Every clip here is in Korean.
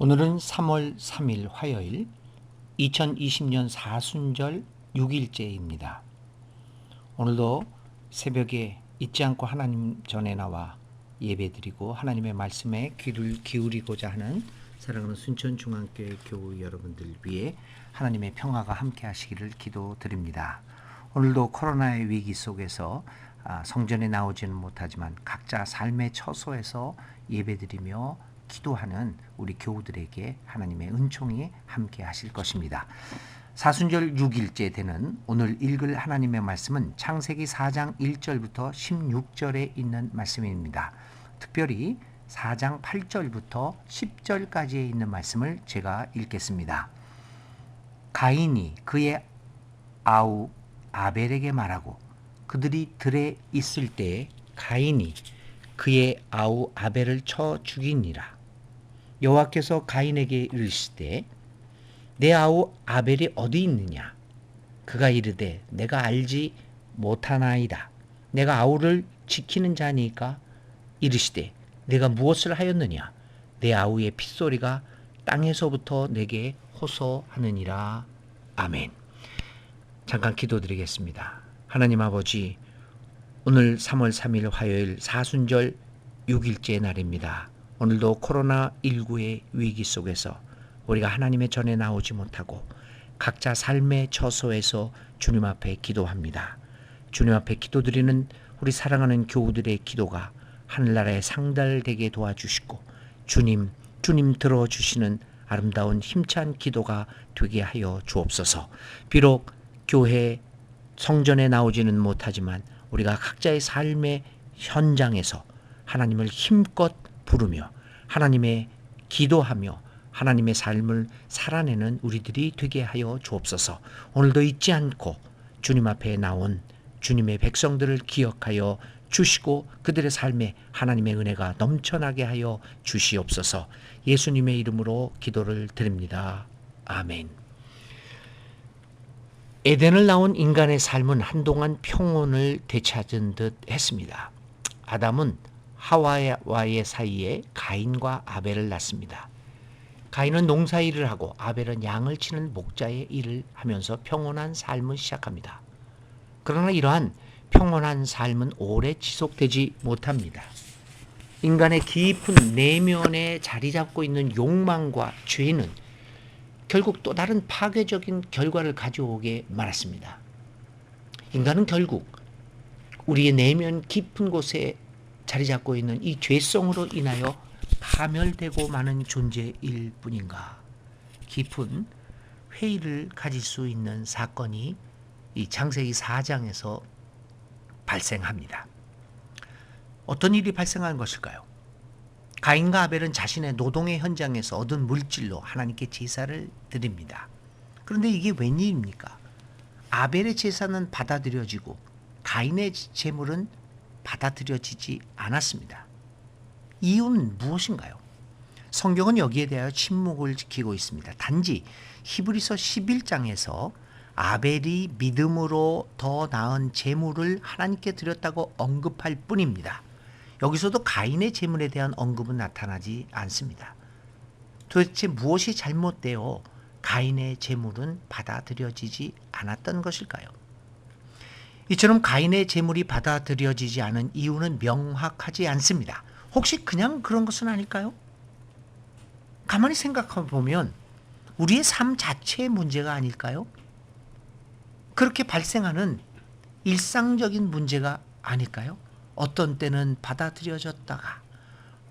오늘은 3월 3일 화요일 2020년 사순절 6일째입니다. 오늘도 새벽에 잊지 않고 하나님 전에 나와 예배드리고 하나님의 말씀에 귀를 기울이고자 하는 사랑하는 순천중앙교회 교우 여러분들 위해 하나님의 평화가 함께 하시기를 기도드립니다. 오늘도 코로나의 위기 속에서 성전에 나오지는 못하지만 각자 삶의 처소에서 예배드리며 기도하는 우리 교우들에게 하나님의 은총이 함께 하실 것입니다. 사순절 6일째 되는 오늘 읽을 하나님의 말씀은 창세기 4장 1절부터 16절에 있는 말씀입니다. 특별히 4장 8절부터 10절까지에 있는 말씀을 제가 읽겠습니다. 가인이 그의 아우 아벨에게 말하고 그들이 들에 있을 때에 가인이 그의 아우 아벨을 쳐 죽이니라. 여호와께서 가인에게 이르시되 내 아우 아벨이 어디 있느냐? 그가 이르되 내가 알지 못하나이다. 내가 아우를 지키는 자니까. 이르시되 내가 무엇을 하였느냐? 내 아우의 핏소리가 땅에서부터 내게 호소하느니라. 아멘. 잠깐 기도드리겠습니다. 하나님 아버지, 오늘 3월 3일 화요일 사순절 6일째 날입니다. 오늘도 코로나19의 위기 속에서 우리가 하나님의 전에 나오지 못하고 각자 삶의 처소에서 주님 앞에 기도합니다. 주님 앞에 기도드리는 우리 사랑하는 교우들의 기도가 하늘나라에 상달되게 도와주시고 주님 들어주시는 아름다운 힘찬 기도가 되게 하여 주옵소서. 비록 교회 성전에 나오지는 못하지만 우리가 각자의 삶의 현장에서 하나님을 힘껏 부르며 하나님의 기도하며 하나님의 삶을 살아내는 우리들이 되게 하여 주옵소서. 오늘도 잊지 않고 주님 앞에 나온 주님의 백성들을 기억하여 주시고 그들의 삶에 하나님의 은혜가 넘쳐나게 하여 주시옵소서. 예수님의 이름으로 기도를 드립니다. 아멘. 에덴을 나온 인간의 삶은 한동안 평온을 되찾은 듯 했습니다. 아담은 하와의 사이에 가인과 아벨을 낳습니다. 가인은 농사일을 하고 아벨은 양을 치는 목자의 일을 하면서 평온한 삶을 시작합니다. 그러나 이러한 평온한 삶은 오래 지속되지 못합니다. 인간의 깊은 내면에 자리 잡고 있는 욕망과 죄는 결국 또 다른 파괴적인 결과를 가져오게 말았습니다. 인간은 결국 우리의 내면 깊은 곳에 자리 잡고 있는 이 죄성으로 인하여 파멸되고 마는 존재일 뿐인가. 깊은 회의를 가질 수 있는 사건이 이 창세기 4장에서 발생합니다. 어떤 일이 발생한 것일까요? 가인과 아벨은 자신의 노동의 현장에서 얻은 물질로 하나님께 제사를 드립니다. 그런데 이게 웬일입니까? 아벨의 제사는 받아들여지고 가인의 제물은 받아들여지지 않았습니다. 이유는 무엇인가요? 성경은 여기에 대하여 침묵을 지키고 있습니다. 단지 히브리서 11장에서 아벨이 믿음으로 더 나은 제물을 하나님께 드렸다고 언급할 뿐입니다. 여기서도 가인의 제물에 대한 언급은 나타나지 않습니다. 도대체 무엇이 잘못되어 가인의 제물은 받아들여지지 않았던 것일까요? 이처럼 가인의 제물이 받아들여지지 않은 이유는 명확하지 않습니다. 혹시 그냥 그런 것은 아닐까요? 가만히 생각해 보면 우리의 삶 자체의 문제가 아닐까요? 그렇게 발생하는 일상적인 문제가 아닐까요? 어떤 때는 받아들여졌다가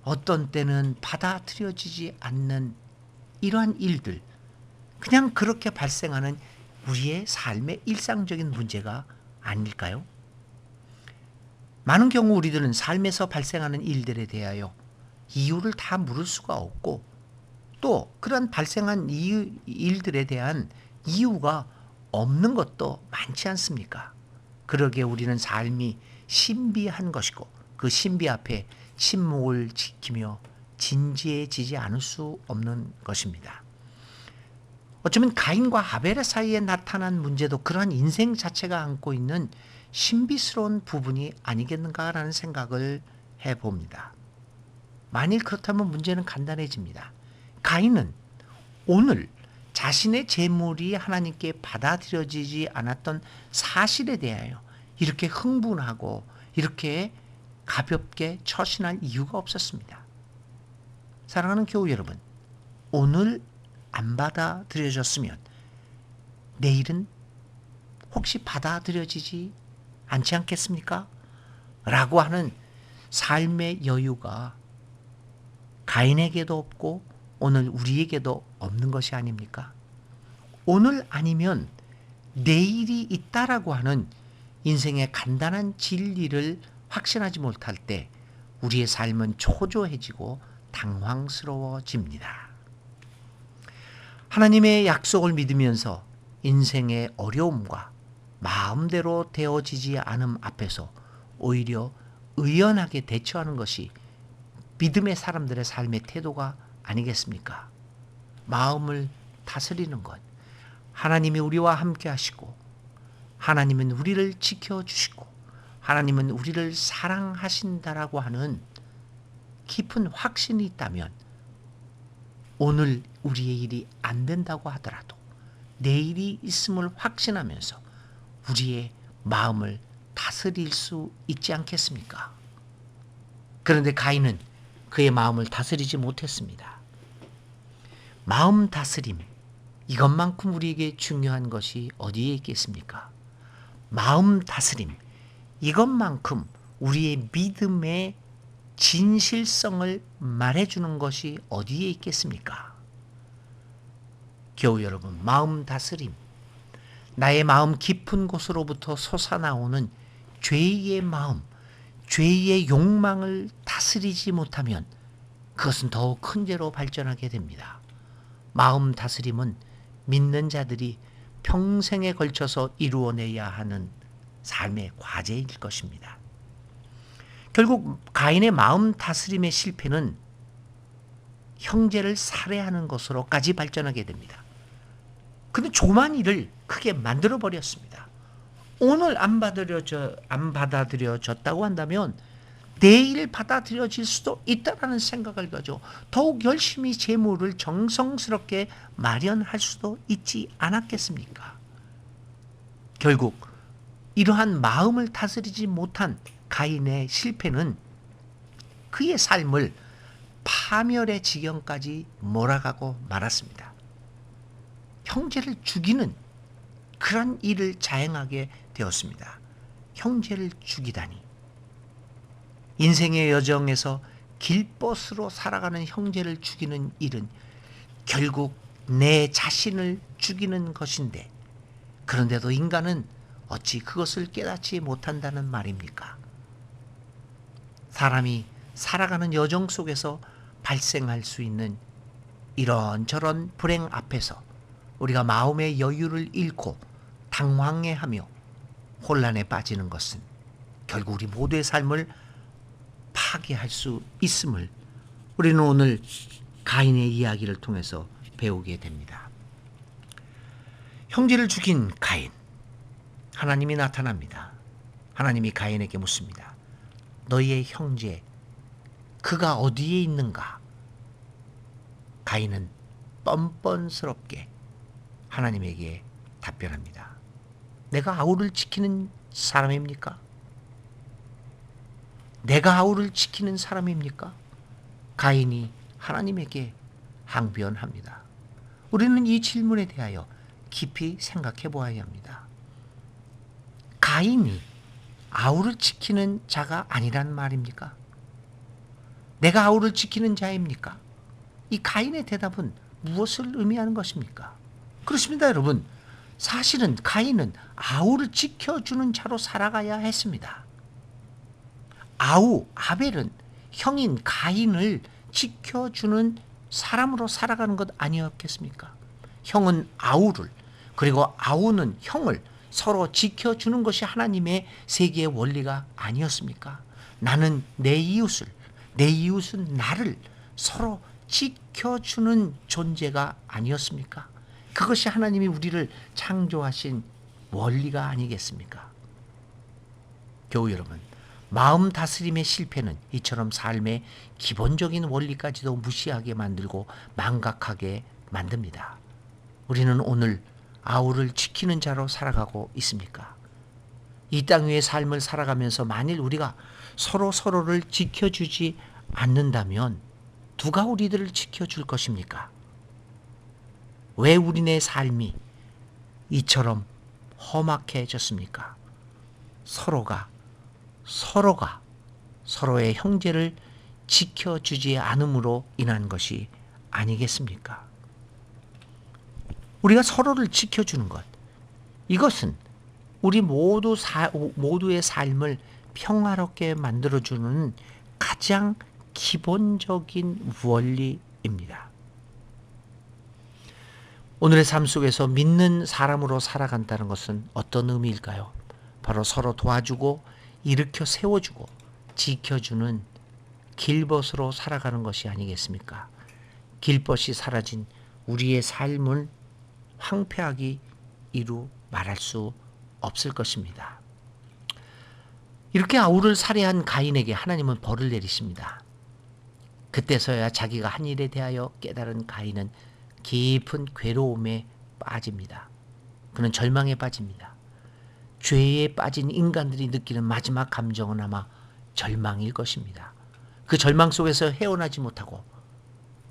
어떤 때는 받아들여지지 않는 이러한 일들, 그냥 그렇게 발생하는 우리의 삶의 일상적인 문제가 아닐까요? 많은 경우 우리들은 삶에서 발생하는 일들에 대하여 이유를 다 물을 수가 없고 또 그런 발생한 일들에 대한 이유가 없는 것도 많지 않습니까? 그러기에 우리는 삶이 신비한 것이고 그 신비 앞에 침묵을 지키며 진지해지지 않을 수 없는 것입니다. 어쩌면 가인과 아벨의 사이에 나타난 문제도 그러한 인생 자체가 안고 있는 신비스러운 부분이 아니겠는가라는 생각을 해봅니다. 만일 그렇다면 문제는 간단해집니다. 가인은 오늘 자신의 재물이 하나님께 받아들여지지 않았던 사실에 대하여 이렇게 흥분하고 이렇게 가볍게 처신할 이유가 없었습니다. 사랑하는 교우 여러분, 오늘 안 받아들여졌으면 내일은 혹시 받아들여지지 않지 않겠습니까? 라고 하는 삶의 여유가 가인에게도 없고 오늘 우리에게도 없는 것이 아닙니까? 오늘 아니면 내일이 있다라고 하는 인생의 간단한 진리를 확신하지 못할 때 우리의 삶은 초조해지고 당황스러워집니다. 하나님의 약속을 믿으면서 인생의 어려움과 마음대로 되어지지 않음 앞에서 오히려 의연하게 대처하는 것이 믿음의 사람들의 삶의 태도가 아니겠습니까? 마음을 다스리는 것. 하나님이 우리와 함께 하시고 하나님은 우리를 지켜주시고 하나님은 우리를 사랑하신다라고 하는 깊은 확신이 있다면 오늘 우리의 일이 안 된다고 하더라도 내일이 있음을 확신하면서 우리의 마음을 다스릴 수 있지 않겠습니까? 그런데 가인은 그의 마음을 다스리지 못했습니다. 마음 다스림, 이것만큼 우리에게 중요한 것이 어디에 있겠습니까? 마음 다스림, 이것만큼 우리의 믿음의 진실성을 말해주는 것이 어디에 있겠습니까? 교우 여러분, 마음 다스림, 나의 마음 깊은 곳으로부터 솟아나오는 죄의 마음, 죄의 욕망을 다스리지 못하면 그것은 더욱 큰 죄로 발전하게 됩니다. 마음 다스림은 믿는 자들이 평생에 걸쳐서 이루어내야 하는 삶의 과제일 것입니다. 결국 가인의 마음 다스림의 실패는 형제를 살해하는 것으로까지 발전하게 됩니다. 그런데 조그만 일을 크게 만들어버렸습니다. 오늘 안 받아들여졌다고 한다면 내일 받아들여질 수도 있다라는 생각을 가지고 더욱 열심히 재물을 정성스럽게 마련할 수도 있지 않았겠습니까? 결국 이러한 마음을 다스리지 못한 가인의 실패는 그의 삶을 파멸의 지경까지 몰아가고 말았습니다. 형제를 죽이는 그런 일을 자행하게 되었습니다. 형제를 죽이다니. 인생의 여정에서 길벗으로 살아가는 형제를 죽이는 일은 결국 내 자신을 죽이는 것인데, 그런데도 인간은 어찌 그것을 깨닫지 못한다는 말입니까? 사람이 살아가는 여정 속에서 발생할 수 있는 이런저런 불행 앞에서 우리가 마음의 여유를 잃고 당황해하며 혼란에 빠지는 것은 결국 우리 모두의 삶을 파괴할 수 있음을 우리는 오늘 가인의 이야기를 통해서 배우게 됩니다. 형제를 죽인 가인, 하나님이 나타납니다. 하나님이 가인에게 묻습니다. 너희의 형제 그가 어디에 있는가? 가인은 뻔뻔스럽게 하나님에게 답변합니다. 내가 아우를 지키는 사람입니까? 내가 아우를 지키는 사람입니까? 가인이 하나님에게 항변합니다. 우리는 이 질문에 대하여 깊이 생각해 보아야 합니다. 가인이 아우를 지키는 자가 아니란 말입니까? 내가 아우를 지키는 자입니까? 이 가인의 대답은 무엇을 의미하는 것입니까? 그렇습니다, 여러분. 사실은 가인은 아우를 지켜주는 자로 살아가야 했습니다. 아우, 아벨은 형인 가인을 지켜주는 사람으로 살아가는 것 아니었겠습니까? 형은 아우를, 그리고 아우는 형을 서로 지켜주는 것이 하나님의 세계의 원리가 아니었습니까? 나는 내 이웃을, 내 이웃은 나를 서로 지켜주는 존재가 아니었습니까? 그것이 하나님이 우리를 창조하신 원리가 아니겠습니까? 교우 여러분, 마음 다스림의 실패는 이처럼 삶의 기본적인 원리까지도 무시하게 만들고 망각하게 만듭니다. 우리는 오늘 아우를 지키는 자로 살아가고 있습니까? 이 땅 위의 삶을 살아가면서 만일 우리가 서로를 지켜주지 않는다면 누가 우리들을 지켜줄 것입니까? 왜 우리네 삶이 이처럼 험악해졌습니까? 서로가 서로의 형제를 지켜주지 않음으로 인한 것이 아니겠습니까? 우리가 서로를 지켜주는 것, 이것은 우리 모두의 삶을 평화롭게 만들어주는 가장 기본적인 원리입니다. 오늘의 삶 속에서 믿는 사람으로 살아간다는 것은 어떤 의미일까요? 바로 서로 도와주고 일으켜 세워주고 지켜주는 길벗으로 살아가는 것이 아니겠습니까? 길벗이 사라진 우리의 삶을 황폐하게 이루 말할 수 없을 것입니다. 이렇게 아우를 살해한 가인에게 하나님은 벌을 내리십니다. 그때서야 자기가 한 일에 대하여 깨달은 가인은 깊은 괴로움에 빠집니다. 그는 절망에 빠집니다. 죄에 빠진 인간들이 느끼는 마지막 감정은 아마 절망일 것입니다. 그 절망 속에서 헤어나지 못하고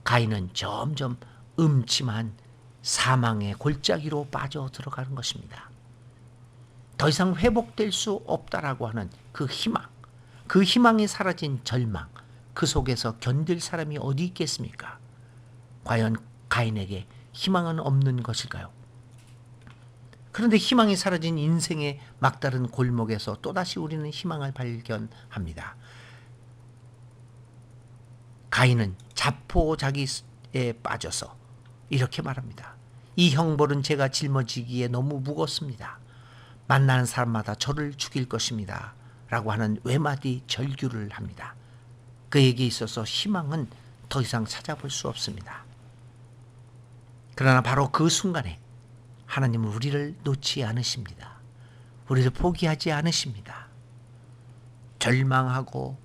가인은 점점 음침한 사망의 골짜기로 빠져 들어가는 것입니다. 더 이상 회복될 수 없다라고 하는 그 희망이 사라진 절망, 그 속에서 견딜 사람이 어디 있겠습니까? 과연 가인에게 희망은 없는 것일까요? 그런데 희망이 사라진 인생의 막다른 골목에서 또다시 우리는 희망을 발견합니다. 가인은 자포자기에 빠져서 이렇게 말합니다. 이 형벌은 제가 짊어지기에 너무 무겁습니다. 만나는 사람마다 저를 죽일 것입니다. 라고 하는 외마디 절규를 합니다. 그에게 있어서 희망은 더 이상 찾아볼 수 없습니다. 그러나 바로 그 순간에 하나님은 우리를 놓지 않으십니다. 우리를 포기하지 않으십니다. 절망하고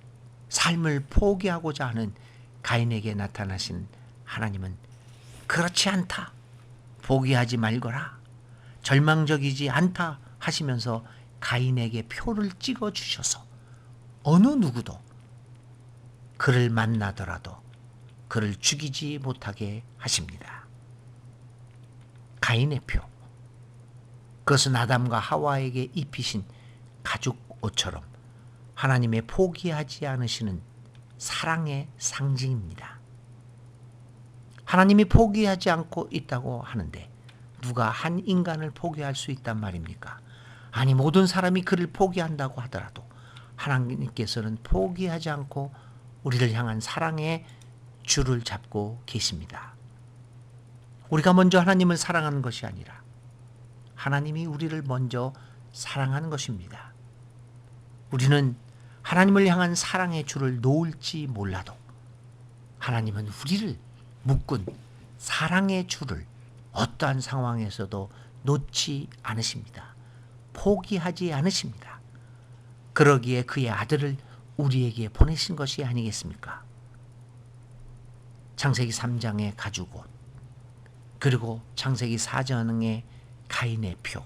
삶을 포기하고자 하는 가인에게 나타나신 하나님은 그렇지 않다. 포기하지 말거라. 절망적이지 않다 하시면서 가인에게 표를 찍어 주셔서 어느 누구도 그를 만나더라도 그를 죽이지 못하게 하십니다. 가인의 표. 그것은 아담과 하와에게 입히신 가죽 옷처럼 하나님의 포기하지 않으시는 사랑의 상징입니다. 하나님이 포기하지 않고 있다고 하는데 누가 한 인간을 포기할 수 있단 말입니까? 아니, 모든 사람이 그를 포기한다고 하더라도 하나님께서는 포기하지 않고 우리를 향한 사랑의 줄을 잡고 계십니다. 우리가 먼저 하나님을 사랑하는 것이 아니라 하나님이 우리를 먼저 사랑하는 것입니다. 우리는 하나님을 향한 사랑의 줄을 놓을지 몰라도 하나님은 우리를 묶은 사랑의 줄을 어떠한 상황에서도 놓지 않으십니다. 포기하지 않으십니다. 그러기에 그의 아들을 우리에게 보내신 것이 아니겠습니까? 창세기 3장의 가죽옷, 그리고 창세기 4장의 가인의 표,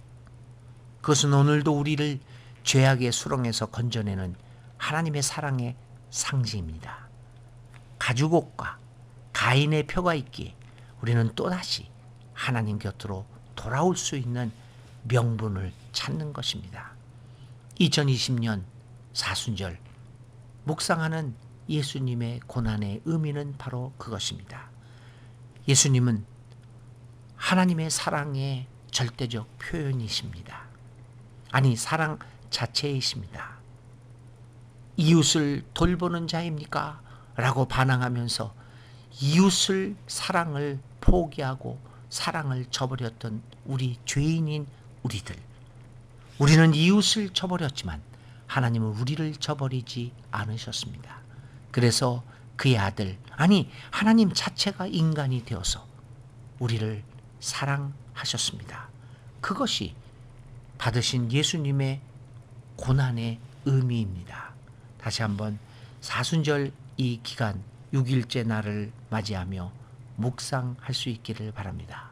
그것은 오늘도 우리를 죄악의 수렁에서 건져내는 하나님의 사랑의 상징입니다. 가죽옷과 가인의 표가 있기에 우리는 또다시 하나님 곁으로 돌아올 수 있는 명분을 찾는 것입니다. 2020년 사순절 묵상하는 예수님의 고난의 의미는 바로 그것입니다. 예수님은 하나님의 사랑의 절대적 표현이십니다. 아니, 사랑 자체이십니다. 이웃을 돌보는 자입니까? 라고 반항하면서 이웃을 사랑을 포기하고 사랑을 저버렸던 우리 죄인인 우리들. 우리는 이웃을 저버렸지만 하나님은 우리를 저버리지 않으셨습니다. 그래서 그의 아들, 아니 하나님 자체가 인간이 되어서 우리를 사랑하셨습니다. 그것이 받으신 예수님의 고난의 의미입니다. 다시 한번 사순절 이 기간 6일째 날을 맞이하며 묵상할 수 있기를 바랍니다.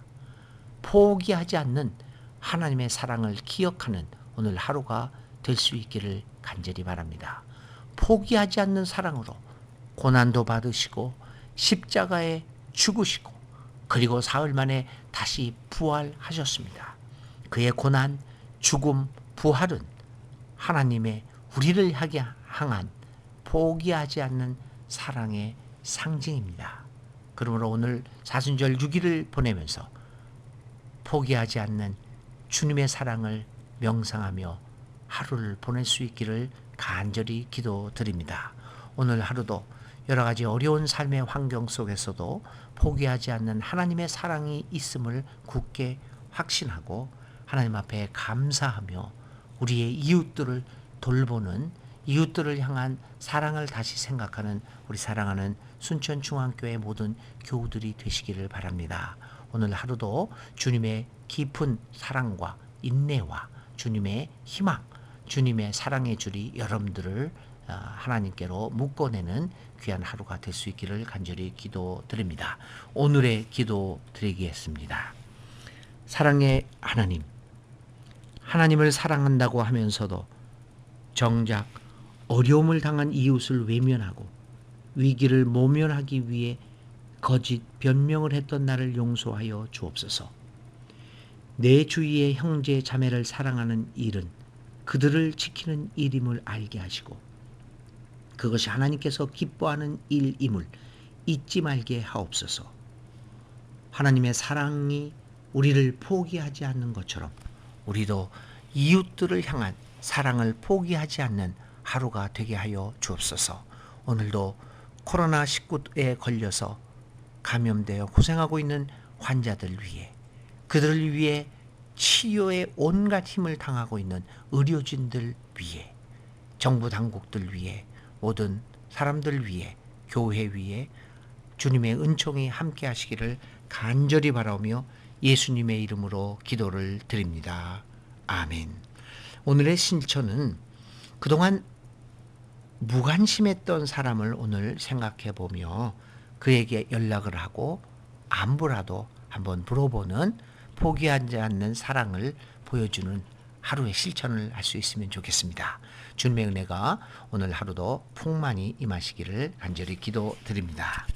포기하지 않는 하나님의 사랑을 기억하는 오늘 하루가 될 수 있기를 간절히 바랍니다. 포기하지 않는 사랑으로 고난도 받으시고 십자가에 죽으시고 그리고 사흘 만에 다시 부활하셨습니다. 그의 고난, 죽음, 부활은 하나님의 우리를 향한 포기하지 않는 사랑의 상징입니다. 그러므로 오늘 사순절 6일을 보내면서 포기하지 않는 주님의 사랑을 명상하며 하루를 보낼 수 있기를 간절히 기도드립니다. 오늘 하루도 여러 가지 어려운 삶의 환경 속에서도 포기하지 않는 하나님의 사랑이 있음을 굳게 확신하고 하나님 앞에 감사하며 우리의 이웃들을 돌보는 이웃들을 향한 사랑을 다시 생각하는 우리 사랑하는 순천중앙교회 모든 교우들이 되시기를 바랍니다. 오늘 하루도 주님의 깊은 사랑과 인내와 주님의 희망, 주님의 사랑의 줄이 여러분들을 하나님께로 묶어내는 귀한 하루가 될 수 있기를 간절히 기도드립니다. 오늘의 기도 드리겠습니다. 사랑의 하나님, 하나님을 사랑한다고 하면서도 정작 어려움을 당한 이웃을 외면하고 위기를 모면하기 위해 거짓 변명을 했던 나를 용서하여 주옵소서. 내 주위의 형제 자매를 사랑하는 일은 그들을 지키는 일임을 알게 하시고 그것이 하나님께서 기뻐하는 일임을 잊지 말게 하옵소서. 하나님의 사랑이 우리를 포기하지 않는 것처럼 우리도 이웃들을 향한 사랑을 포기하지 않는 하루가 되게 하여 주옵소서. 오늘도 코로나19에 걸려서 감염되어 고생하고 있는 환자들 위해 그들을 위해 치료에 온갖 힘을 당하고 있는 의료진들 위해 정부 당국들 위해 모든 사람들 위해 교회 위해 주님의 은총이 함께 하시기를 간절히 바라며 예수님의 이름으로 기도를 드립니다. 아멘. 오늘의 실천은 그동안 무관심했던 사람을 오늘 생각해 보며 그에게 연락을 하고 안부라도 한번 물어보는 포기하지 않는 사랑을 보여주는 하루의 실천을 할 수 있으면 좋겠습니다. 주님의 은혜가 오늘 하루도 풍만히 임하시기를 간절히 기도드립니다.